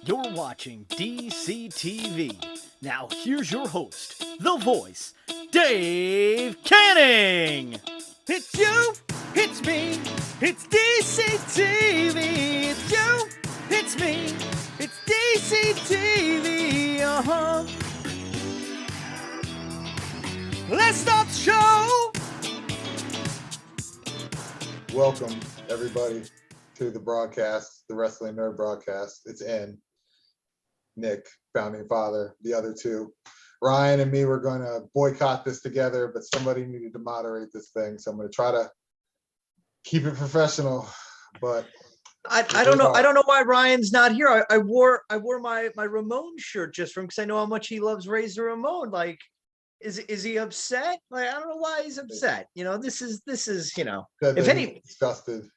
You're watching DaveCTV. Now here's your host, the voice, Dave Canning. It's you, it's me, it's DaveCTV. It's you, it's me, it's DaveCTV. Let's start the show. Welcome, everybody, to the broadcast, the Wrestling N.R.D. broadcast. It's N, Nick, founding father, the other two. Ryan and me were going to boycott this together, but somebody needed to moderate this thing, so I'm going to try to keep it professional. But I don't know. I don't know why Ryan's not here. I wore my Ramon shirt just from because I know how much he loves Razor Ramon. Like, is he upset? Like, I don't know why he's upset. You know, this is you know, if any disgusted.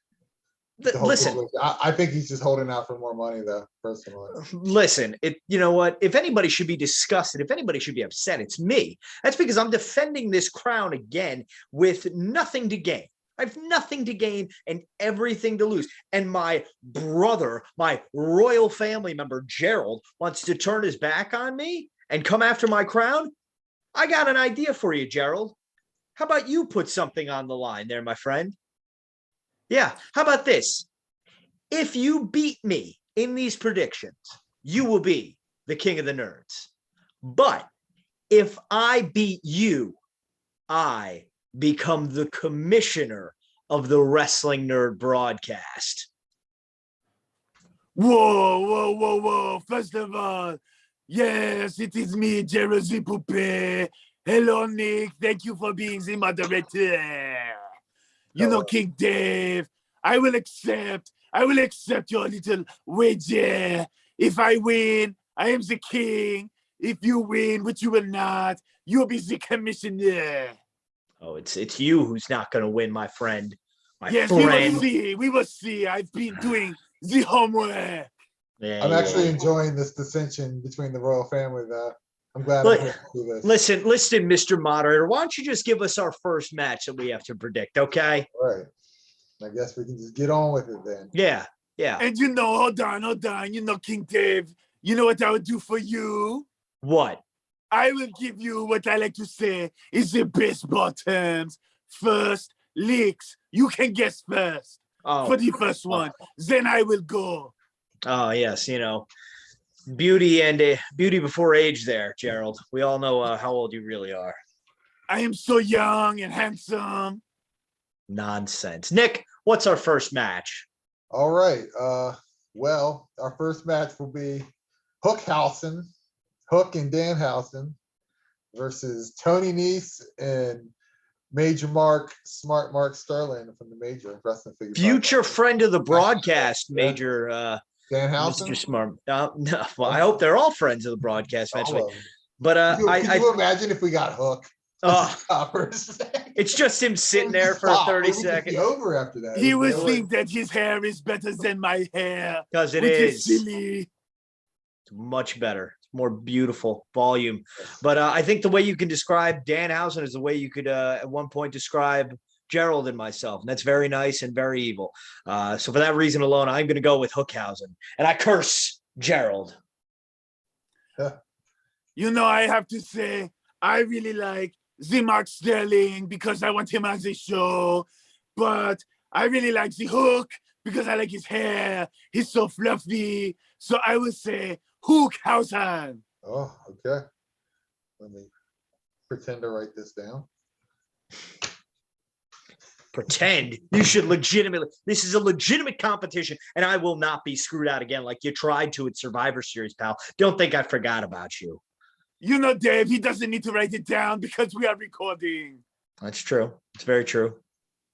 Listen, I think he's just holding out for more money, though. Personally, listen. You know what? If anybody should be disgusted, if anybody should be upset, it's me. That's because I'm defending this crown again with nothing to gain. I have nothing to gain and everything to lose. And my brother, my royal family member, Gerald, wants to turn his back on me and come after my crown. I got an idea for you, Gerald. How about you put something on the line there, my friend? Yeah, how about this? If you beat me in these predictions, you will be the king of the nerds. But if I beat you, I become the commissioner of the Wrestling N.R.D. broadcast. Whoa. First of all, yes, it is me, Gerald Poupe. Hello, Nick. Thank you for being the moderator. You know, King Dave, I will accept your little wager. If I win, I am the king. If you win, which you will not, you'll be the commissioner. Oh, it's you who's not going to win, my friend. Yes, friend. We will see. I've been doing the homework. Yeah, I'm actually enjoying this dissension between the royal family, though. I'm glad I'm here to do this. Listen, Mr. Moderator, why don't you just give us our first match that we have to predict, okay? All right. I guess we can just get on with it then. Yeah. And you know, hold on. You know, King Dave, you know what I would do for you? What? I will give you what I like to say is the baseball terms. First, licks. You can guess first for the first one. Then I will go. Oh, yes, you know. Beauty before age there, Gerald. We all know how old you really are. I am so young and handsome. Nonsense. Nick, what's our first match? All right. Well, our first match will be Hook and Danhausen versus Tony Nese and Major Smart Mark Sterling from the Major Wrestling Figure. Future friend of the broadcast, Major Danhausen. Mr. Smart. No, well, I hope they're all friends of the broadcast eventually. But can you imagine if we got Hook? It's just him sitting there for 30 seconds. Over after that. He would think that his hair is better than my hair. Because it is silly. It's much better. It's more beautiful volume. But I think the way you can describe Danhausen is the way you could at one point describe Gerald and myself. And that's very nice and very evil. So for that reason alone, I'm going to go with Hookhausen. And I curse Gerald. You know, I have to say, I really like the Mark Sterling because I want him on the show. But I really like the Hook because I like his hair. He's so fluffy. So I would say Hookhausen. Oh, okay. Let me pretend to write this down. Pretend. You should legitimately. This is a legitimate competition, and I will not be screwed out again like you tried to at Survivor Series, pal. Don't think I forgot about you. You know, Dave, he doesn't need to write it down because we are recording. That's true. It's very true.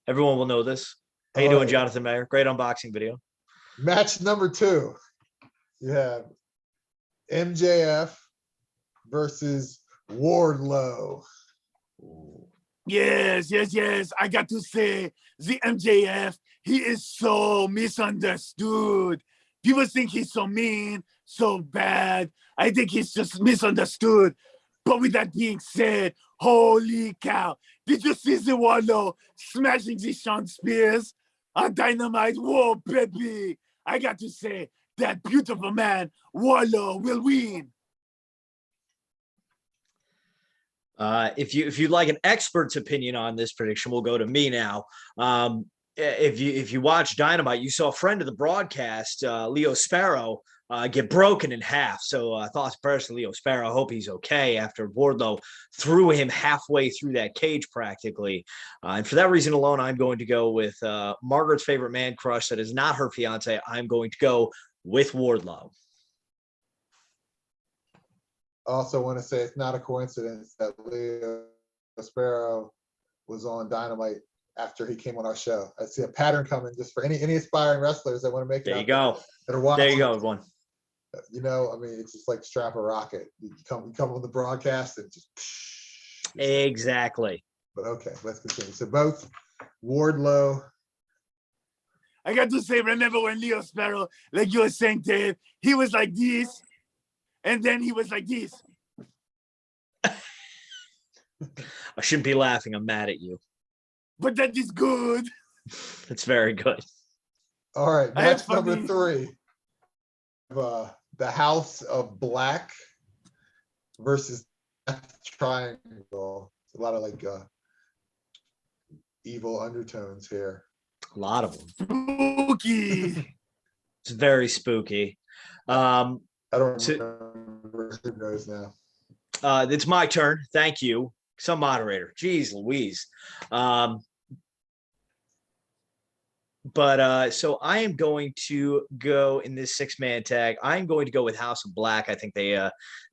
Everyone will know this. How you doing, Jonathan Mayer? Great unboxing video. Match number 2. You have MJF versus Wardlow. Yes. I got to say, the MJF, he is so misunderstood. People think he's so mean, so bad. I think he's just misunderstood. But with that being said, holy cow. Did you see the Wardlow smashing the Sean Spears on Dynamite? Whoa, baby. I got to say, that beautiful man, Wardlow, will win. If you'd like an expert's opinion on this prediction, we'll go to me now. If you watch Dynamite, you saw a friend of the broadcast, Leo Sparrow, get broken in half. So thoughts personally, Leo Sparrow, I hope he's okay after Wardlow threw him halfway through that cage practically. And for that reason alone, I'm going to go with Margaret's favorite man crush that is not her fiance. I'm going to go with Wardlow. Also want to say it's not a coincidence that Leo Sparrow was on Dynamite after he came on our show. I see a pattern coming just for any aspiring wrestlers that want to make it. There you go. That are watching. There you go, everyone. You know, I mean, it's just like strap a rocket. You come on the broadcast and just. Exactly. But okay, let's continue. So both Wardlow. I got to say, remember when Leo Sparrow, like you were saying, Dave, he was like this, and then he was like this. I shouldn't be laughing. I'm mad at you. But that is good. It's very good. All right, match number 3. The House of Black versus Death Triangle. It's a lot of like evil undertones here. A lot of them. Spooky. It's very spooky. I don't remember who goes now. It's my turn. Thank you. Some moderator. Jeez Louise. So I am going to go in this 6-man tag. I'm going to go with House of Black. I think they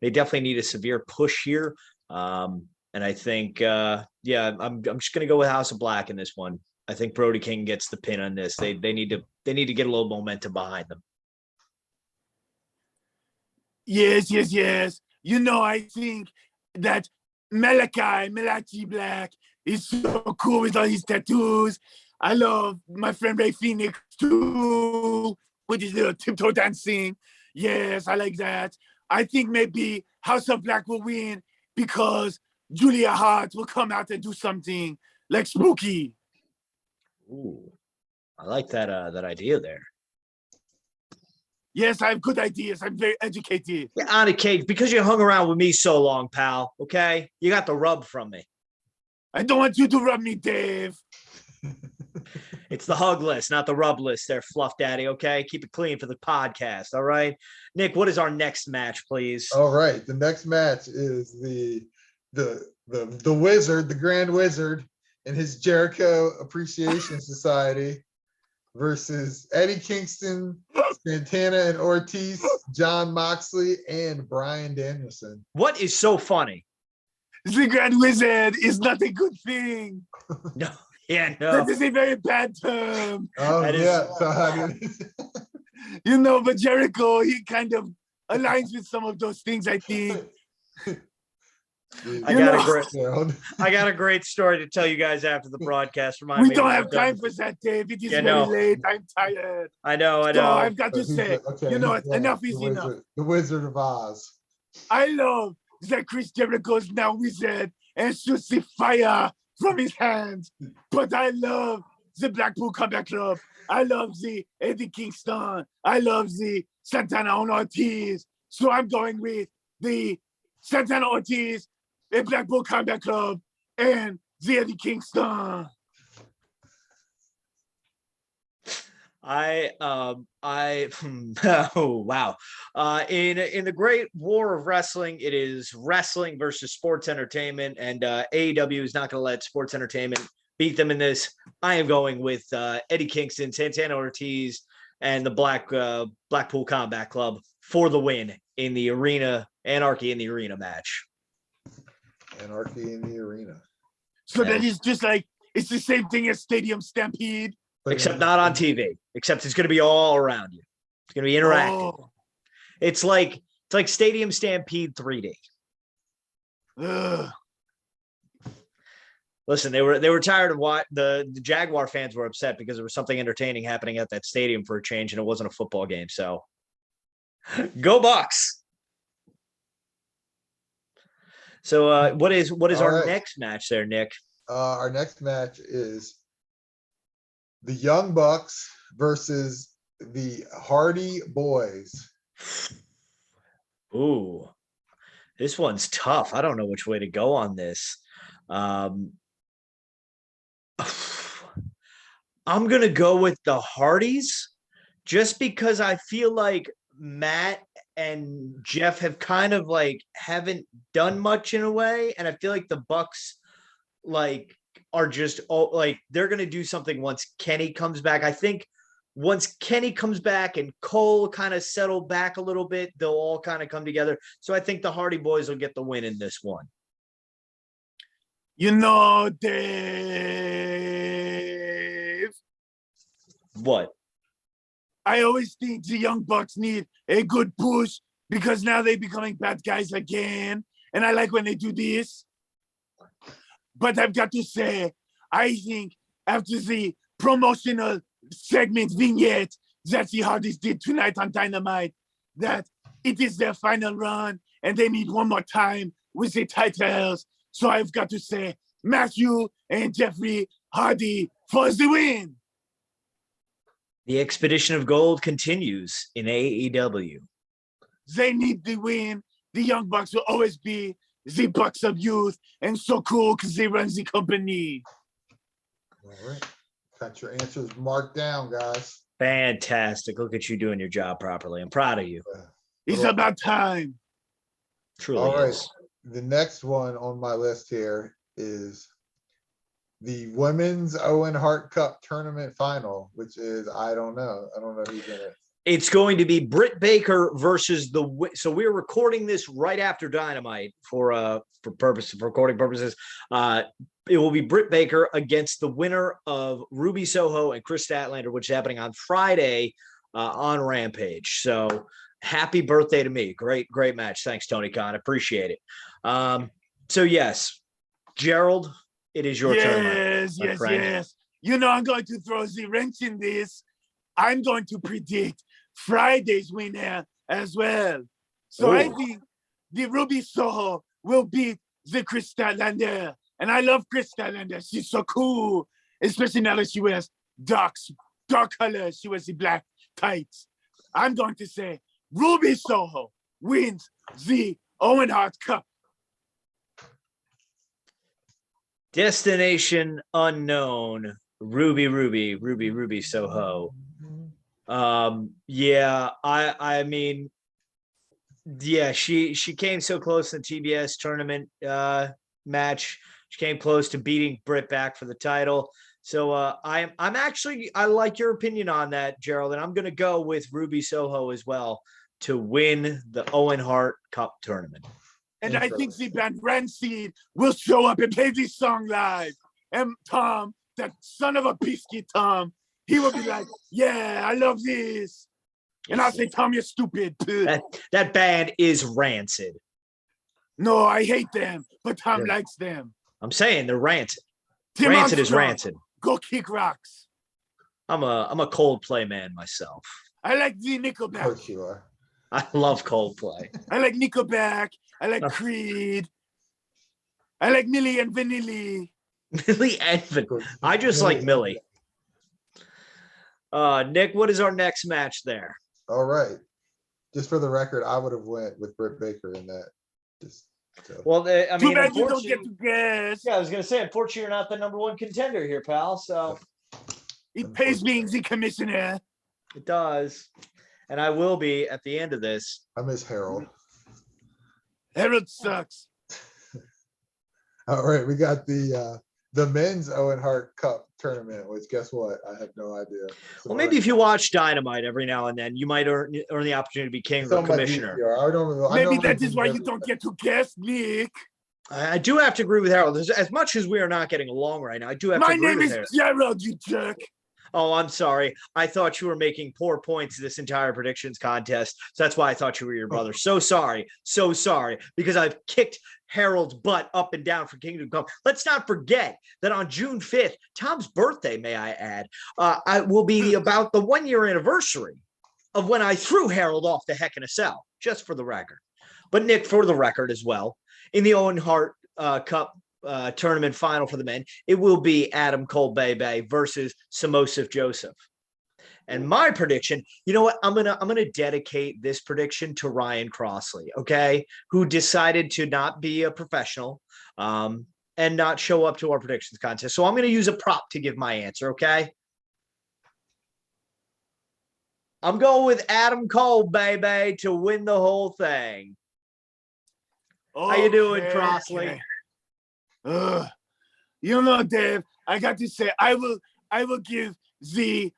definitely need a severe push here. And I think I'm just going to go with House of Black in this one. I think Brody King gets the pin on this. They need to get a little momentum behind them. Yes. You know, I think that Malachi Black is so cool with all his tattoos. I love my friend Ray Phoenix too, with his little tiptoe dancing. Yes, I like that. I think maybe House of Black will win because Julia Hart will come out and do something like spooky. Ooh, I like that idea there. Yes, I have good ideas. I'm very educated. Yeah, on a cage, because you hung around with me so long, pal. Okay, you got the rub from me. I don't want you to rub me, Dave. It's the hug list, not the rub list there, Fluff Daddy, okay? Keep it clean for the podcast, all right? Nick, what is our next match, please? All right, the next match is the Wizard, the Grand Wizard, and his Jericho Appreciation Society versus Eddie Kingston, Santana and Ortiz, John Moxley, and Bryan Danielson. What is so funny? The Grand Wizard is not a good thing. No. Yeah, no. That is a very bad term. Oh, That yeah. You know, but Jericho, he kind of aligns with some of those things, I think. I got a great story to tell you guys after the broadcast. We don't have time for that, Dave. It is very late. I'm tired. I know. So I've got to say, enough is enough. The Wizard of Oz. I love that Chris Jericho is now wizard and shoots the fire from his hands. But I love the Blackpool Combat Club. I love the Eddie Kingston. I love the Santana and Ortiz. So I'm going with the Santana Ortiz, the Blackpool Combat Club, and the Eddie Kingston. Oh wow. In the great war of wrestling, it is wrestling versus sports entertainment, and AEW is not going to let sports entertainment beat them in this. I am going with Eddie Kingston, Santana Ortiz, and the Blackpool Combat Club for the win in the arena, Anarchy in the Arena match. Anarchy in the Arena. So that is just like, it's the same thing as Stadium Stampede. Except not on TV. Except it's going to be all around you. It's going to be interactive. Oh. It's like Stadium Stampede 3D. Ugh. Listen, they were tired of what the Jaguar fans were upset because there was something entertaining happening at that stadium for a change, and it wasn't a football game. So, go Bucks! So, what is our next match there, Nick? Our next match is the Young Bucks versus the Hardy Boys. Ooh, this one's tough. I don't know which way to go on this. I'm gonna go with the Hardys, just because I feel like Matt and Jeff have kind of like haven't done much in a way, and I feel like the Bucks like are just like they're gonna do something once Kenny comes back. I think once Kenny comes back and Cole kind of settle back a little bit, they'll all kind of come together. So I think the Hardy Boys will get the win in this one. You know, Dave, What? I always think the Young Bucks need a good push because now they're becoming bad guys again. And I like when they do this. But I've got to say, I think after the promotional segment vignette that the Hardys did tonight on Dynamite, that it is their final run and they need one more time with the titles. So I've got to say, Matthew and Jeffrey Hardy for the win. The Expedition of Gold continues in AEW. They need the win. The Young Bucks will always be the Bucks of youth and so cool because they run the company. All right. Got your answers marked down, guys. Fantastic. Look at you doing your job properly. I'm proud of you. It's about time. Truly. All right. Is. The next one on my list here is the Women's Owen Hart Cup Tournament Final, which is, I don't know who's in it. It's going to be Britt Baker versus so we're recording this right after Dynamite for recording purposes. It will be Britt Baker against the winner of Ruby Soho and Chris Statlander, which is happening on Friday on Rampage. So happy birthday to me. Great match. Thanks, Tony Khan. Appreciate it. So yes, Gerald, it is your turn. Yes. You know, I'm going to throw the wrench in this. I'm going to predict Friday's winner as well. So I think the Ruby Soho will beat the Chris Statlander. And I love Chris Statlander. She's so cool, especially now that she wears dark colors. She wears the black tights. I'm going to say Ruby Soho wins the Owen Hart Cup. Destination unknown. Ruby Soho. Yeah, I mean, yeah, she came so close in the TBS tournament match. She came close to beating Britt back for the title. So I like your opinion on that, Gerald, and I'm going to go with Ruby Soho as well to win the Owen Hart Cup tournament. And I think the band Rancid will show up and play this song live. And Tom, that son of a biscuit, Tom, he will be like, yeah, I love this. And I'll say, Tom, you're stupid. That band is Rancid. No, I hate them, but Tom likes them. I'm saying they're Rancid. Tim Rancid Armstrong, is Rancid. Go kick rocks. I'm a Coldplay man myself. I like the Nickelback. Of course you are. I love Coldplay. I like Nickelback. I like Creed. I like Millie and Vanilli. Millie and Vanilli. I just like Millie. Nick, what is our next match there? All right. Just for the record, I would have went with Britt Baker in that. Well, I mean, too bad you don't get to guess. Yeah, I was going to say, unfortunately, you're not the number one contender here, pal. So it pays being the commissioner. It does. And I will be at the end of this. I miss Harold. Harold sucks. All right, we got the men's Owen Hart Cup tournament, which guess what? I have no idea. So well, maybe if you watch Dynamite every now and then, you might earn the opportunity to be king or commissioner. Maybe that is why you don't get to guess, Nick. I do have to agree with Harold. As much as we are not getting along right now, I do have to agree with Harold. My name is Gerald, you jerk. Oh, I'm sorry. I thought you were making poor points this entire predictions contest. So that's why I thought you were your brother. So sorry. Because I've kicked Harold's butt up and down for Kingdom Come. Let's not forget that on June 5th, Tom's birthday, may I add, I will be about the 1-year anniversary of when I threw Harold off the Heck in a Cell, just for the record. But Nick, for the record as well, in the Owen Hart Cup tournament final for the men, it will be Adam Cole Bay versus Samosif Joseph. And my prediction, you know what? I'm gonna dedicate this prediction to Ryan Crossley, okay, who decided to not be a professional and not show up to our predictions contest. So I'm gonna use a prop to give my answer, okay? I'm going with Adam Cole, baby, to win the whole thing. How you doing, Crossley? You know, Dave, I got to say, I will give the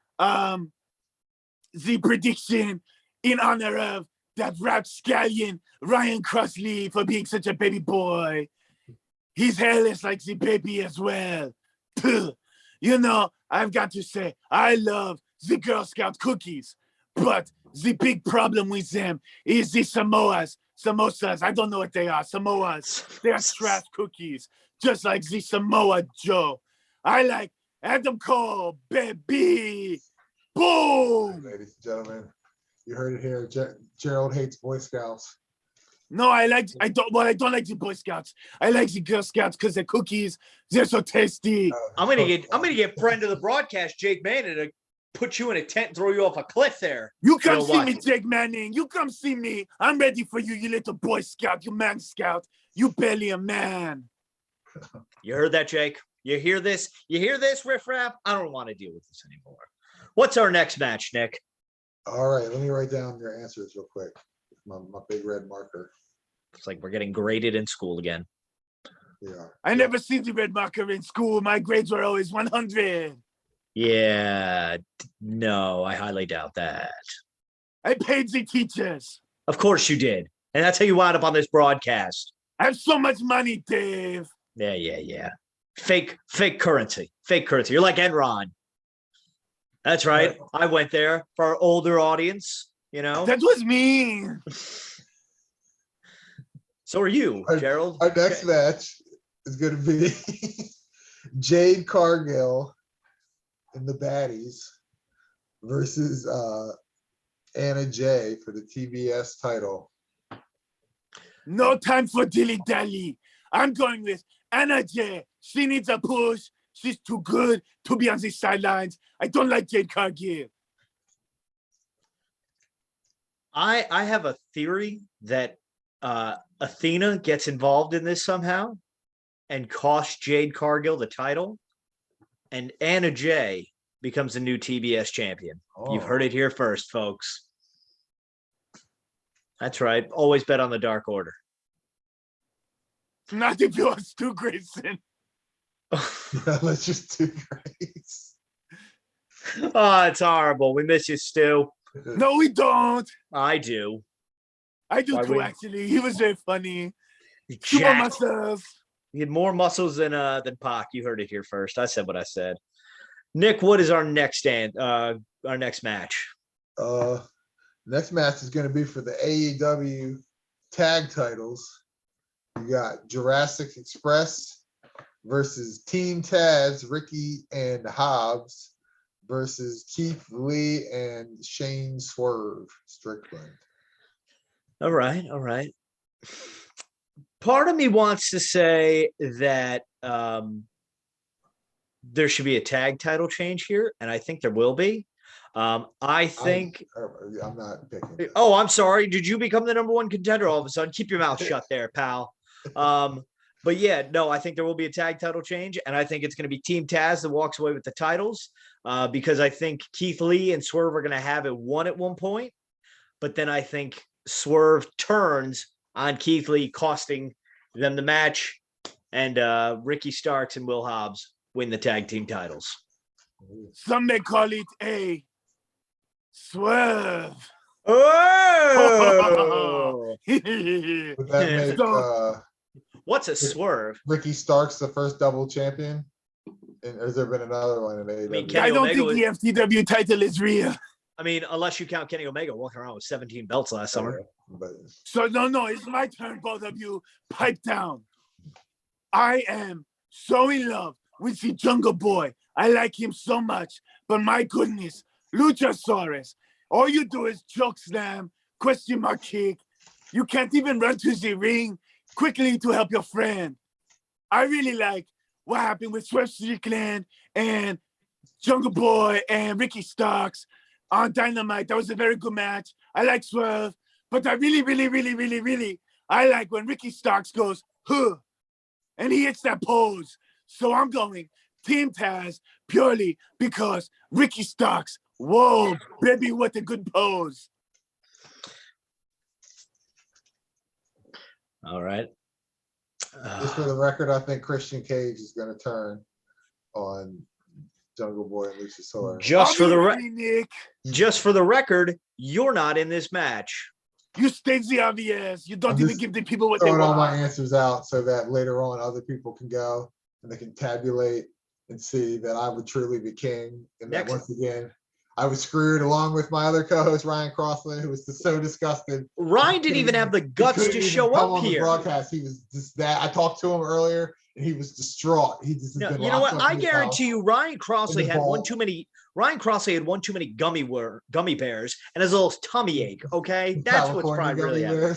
prediction in honor of that rapscallion Ryan Crossley for being such a baby boy. He's hairless like the baby as well. You know, I've got to say, I love the Girl Scout cookies, but the big problem with them is the samosas. I don't know what they are. Samoas. They are trash cookies, just like the Samoa Joe. I like Adam Cole, baby. Boom. Ladies and gentlemen, you heard it here. Gerald hates Boy Scouts. No, I don't like the Boy Scouts. I like the Girl Scouts because the cookies, they're so tasty. I'm gonna get friend of the broadcast, Jake Manning, to put you in a tent and throw you off a cliff there. You come see me, Jake Manning. You come see me. I'm ready for you, you little Boy Scout, you man scout. You barely a man. You heard that, Jake? You hear this? You hear this, Riff Raff? I don't want to deal with this anymore. What's our next match, Nick? All right, let me write down your answers real quick. My big red marker. It's like we're getting graded in school again. We are. I never seen the red marker in school. My grades were always 100. Yeah, no, I highly doubt that. I paid the teachers. Of course you did. And that's how you wound up on this broadcast. I have so much money, Dave. Yeah. Fake currency. Fake currency. You're like Enron. That's right. I went there for our older audience, you know. That was me. So are you, Gerald. Our next match is going to be Jade Cargill and the Baddies versus Anna Jay for the TBS title. No time for dilly-dally. I'm going with Anna Jay. She needs a push. She's too good to be on the sidelines. I don't like Jade Cargill. I have a theory that Athena gets involved in this somehow and costs Jade Cargill the title, and Anna Jay becomes the new TBS champion. Oh. You've heard it here first, folks. That's right. Always bet on the Dark Order. Not if you're Stu Grayson. Yeah, let's just do Grace. Oh, it's horrible. We miss you, Stu. No, we don't. I do. I do Why too, we- actually. He was very funny. Super Jacked. myself. He had more muscles than Pac. You heard it here first. I said what I said. Nick, what is our next match? Next match is going to be for the AEW tag titles. You got Jurassic Express versus Team Taz, Ricky and Hobbs versus Keith Lee and Shane Swerve Strickland. All right. Part of me wants to say that there should be a tag title change here, and I think there will be. I think. I'm not picking. Oh, I'm sorry. Did you become the number one contender all of a sudden? Keep your mouth shut there, pal. But yeah, no, I think there will be a tag title change, and I think it's going to be Team Taz that walks away with the titles because I think Keith Lee and Swerve are going to have it won at one point, but then I think Swerve turns on Keith Lee, costing them the match, and Ricky Starks and Will Hobbs win the tag team titles. Some may call it a swerve. Oh! Would that make What's a swerve? Ricky Starks the first double champion? And has there been another one in AEW? mean, Kenny I don't Omega think the FTW title is real. I mean, unless you count Kenny Omega walking around with 17 belts last summer. But So no, it's my turn, both of you. Pipe down. I am so in love with the Jungle Boy. I like him so much. But my goodness, Luchasaurus, all you do is choke slam, question mark kick. You can't even run to the ring quickly to help your friend. I really like what happened with Swerve Strickland and Jungle Boy and Ricky Starks. on Dynamite. That was a very good match. I like Swerve, but I really, I like when Ricky Starks goes, huh, and he hits that pose. So I'm going Team Taz purely because Ricky Starks, whoa, baby, what a good pose. All right. Just for the record, I think Christian Cage is going to turn on Jungle Boy and Luchasaurus. Just for Nick. Just for the record, you're not in this match. You state the obvious. You don't even give the people what they throwing want. all my answers out so that later on other people can go and they can tabulate and see that I would truly be king. And that once again, I was screwed along with my other co-host Ryan Crossley, who was just so disgusted. Ryan didn't even have the guts to show up on here. The broadcast, he was just that. I talked to him earlier, and he was distraught. He just you know what? I guarantee you, Ryan Crossley had one too many. Ryan Crossley had one too many gummy bears and his little tummy ache. Okay, that's what's probably really happening.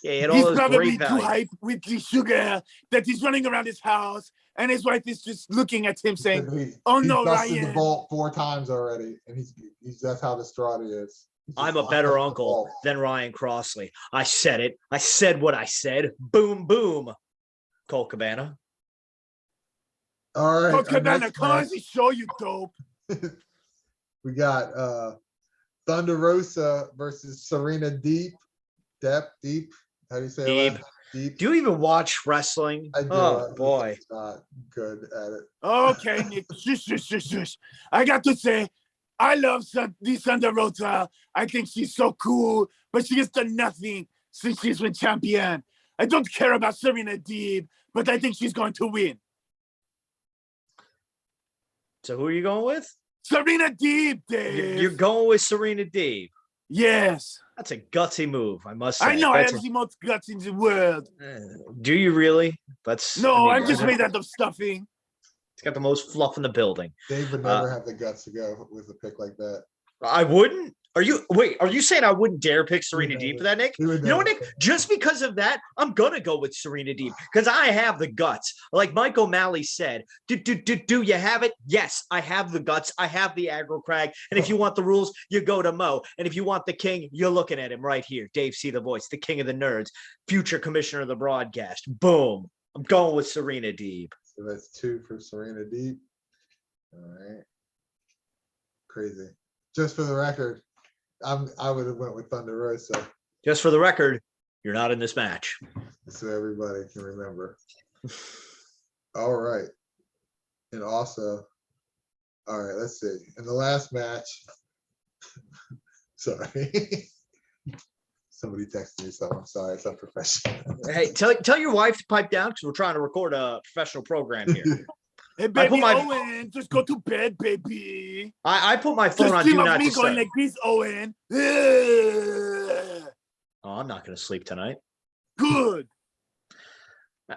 Yeah, he had all he's those probably great too values. hyped with the sugar that he's running around his house, and his wife is just looking at him saying, "Oh no, busted Ryan!" the vault 4 times already, and he's that's how distraught he is. I'm a better uncle than Ryan Crossley. I said it. I said what I said. Boom, boom. Colt Cabana. All right. Colt Cabana, come on, show you dope. We got Thunder Rosa versus Serena Deep. Deep. How do you say it? Deep. Do you even watch wrestling? I do. Oh, boy. Not good at it. Okay, Nick. Shush. I got to say, I love the Thunder Rosa. I think she's so cool, but she has done nothing since she's been champion. I don't care about Serena Deeb, but I think she's going to win. So who are you going with? Serena Deeb, Dave. You're going with Serena Deeb. Yes. That's a gutsy move, I must say. I know I have the most guts in the world. Do you really? I'm just made out of stuffing. It's got the most fluff in the building. Dave would never have the guts to go with a pick like that. I wouldn't. Are you saying I wouldn't dare pick Serena Deeb for that, Nick? You know what, Nick? Just because of that, I'm gonna go with Serena Deeb because I have the guts. Like Mike O'Malley said, do you have it? Yes, I have the guts. I have the aggro crag. And if you want the rules, you go to Mo. And if you want the king, you're looking at him right here. DaveCTheVoice, the king of the nerds, future commissioner of the broadcast. Boom. I'm going with Serena Deeb. So that's 2 for Serena Deeb. All right. Crazy. Just for the record, I would have went with Thunder Rosa. Just for the record, you're not in this match. So everybody can remember. All right. And also, all right, let's see. In the last match, sorry. Somebody texted me something. I'm sorry, it's unprofessional. Hey, tell your wife to pipe down because we're trying to record a professional program here. Hey, baby, Owen, just go to bed, baby. I put my phone just on do not me disturb. Going like this, Owen. Oh, I'm not going to sleep tonight. Good.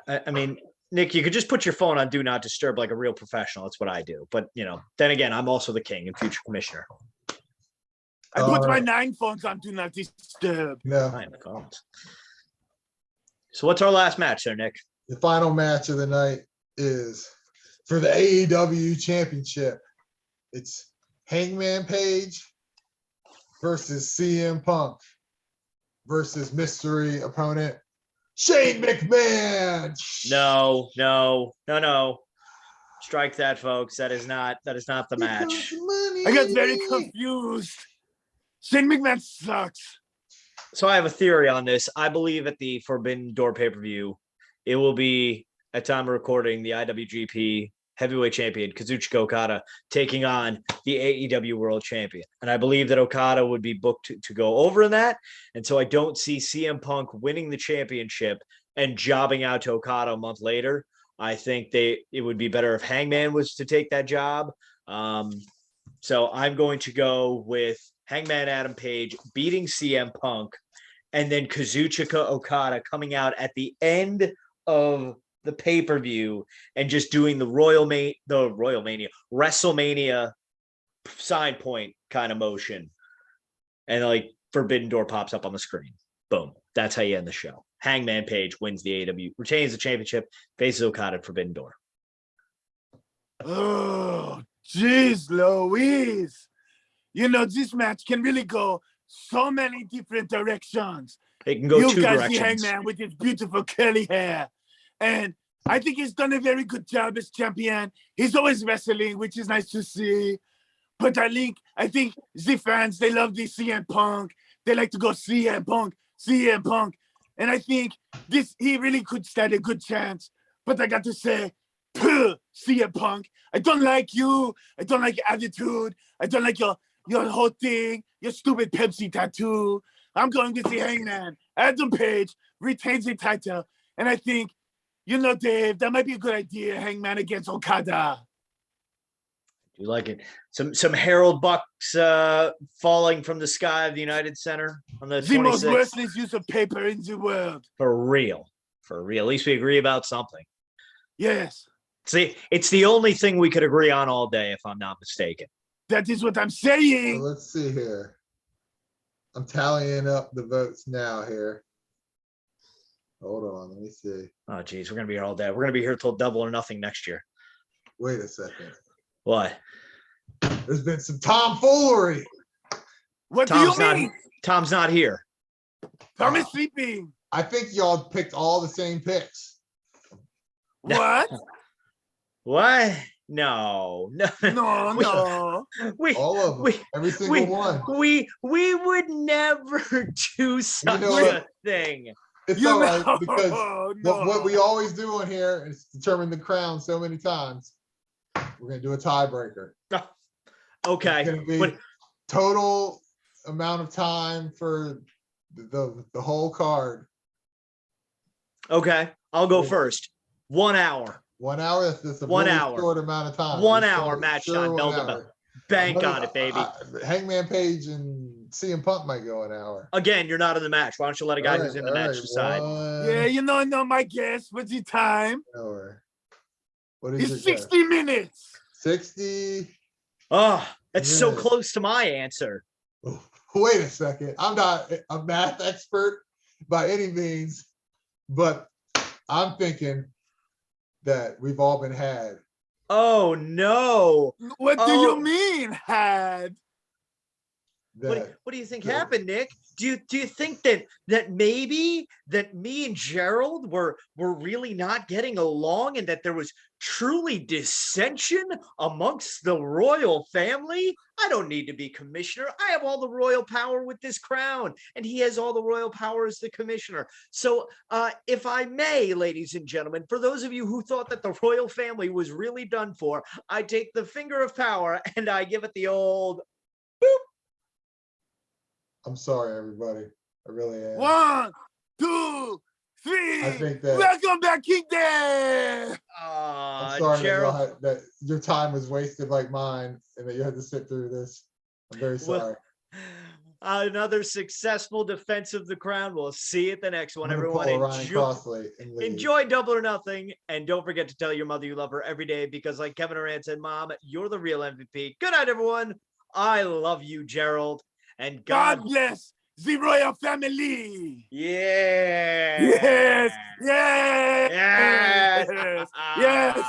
I mean, Nick, you could just put your phone on do not disturb like a real professional. That's what I do. But, then again, I'm also the king and future commissioner. I put my 9 phones on do not disturb. No. So what's our last match there, Nick? The final match of the night is for the AEW Championship. It's Hangman Page versus CM Punk versus mystery opponent Shane McMahon. No. Strike that, folks. That is not the match. I got very confused. Shane McMahon sucks. So I have a theory on this. I believe at the Forbidden Door pay-per-view, it will be, at time of recording, the IWGP Heavyweight Champion, Kazuchika Okada, taking on the AEW World Champion. And I believe that Okada would be booked to go over in that. And so I don't see CM Punk winning the championship and jobbing out to Okada a month later. I think it would be better if Hangman was to take that job. So I'm going to go with Hangman Adam Page beating CM Punk, and then Kazuchika Okada coming out at the end of the pay-per-view and just doing the WrestleMania side point kind of motion. And like Forbidden Door pops up on the screen. Boom. That's how you end the show. Hangman Page wins the AEW, retains the championship, faces Okada at Forbidden Door. Oh, jeez, Louise. this match can really go so many different directions. It can go You've two got directions. the Hangman with his beautiful curly hair. And I think he's done a very good job as champion. He's always wrestling, which is nice to see. But I think the fans, they love the CM Punk. They like to go CM Punk, CM Punk. And I think he really could stand a good chance. But I got to say, CM Punk, I don't like you. I don't like your attitude. I don't like your whole thing, your stupid Pepsi tattoo. I'm going with the Hangman. Adam Page retains the title. And I think, Dave, that might be a good idea, Hangman against Okada. You like it? Some Herald Bucks falling from the sky of the United Center on the 26th. The most worthless use of paper in the world. For real. At least we agree about something. Yes. See, it's the only thing we could agree on all day, if I'm not mistaken. That is what I'm saying. So let's see here. I'm tallying up the votes now here. Hold on, let me see. Oh, geez, we're going to be here all day. We're going to be here till double or nothing next year. Wait a second. What? There's been some tomfoolery. What do you mean? Tom's not here. Tom is sleeping. I think y'all picked all the same picks. What? What? No. No. All of them. Every single one. We would never do such a thing. It's all right because what we always do on here is determine the crown so many times. We're gonna do a tiebreaker. Okay. It's gonna be total amount of time for the whole card. Okay, I'll go first. 1 hour. 1 hour. That's a 1 really hour. short amount of time. 1 hour match time. Bank on it, baby. Hangman Page and CM Punk might go an hour. Again, you're not in the match. Why don't you let a guy who's in the match decide? Yeah, I know my guess. What's the time? What is it's 60 minutes. 60. Oh, that's so close to my answer. Wait a second. I'm not a math expert by any means, but I'm thinking that we've all been had. Oh no! What do you mean had? What do you think happened, Nick? Do you think that maybe me and Gerald were really not getting along, and that there was truly dissension amongst the royal family? I don't need to be commissioner. I have all the royal power with this crown, and he has all the royal power as the commissioner. So if I may, ladies and gentlemen, for those of you who thought that the royal family was really done for, I take the finger of power and I give it the old boop. I'm sorry, everybody. I really am. 1, 2, 3. I think that. Welcome back, Kingdom. I'm sorry Gerald, that your time was wasted like mine, and that you had to sit through this. I'm very sorry. Another successful defense of the crown. We'll see you at the next one, everyone. Enjoy Double or Nothing, and don't forget to tell your mother you love her every day, because like Kevin Durant said, Mom, you're the real MVP. Good night, everyone. I love you, Gerald. And God bless the royal family. Yeah. Yes. Yes. Yes.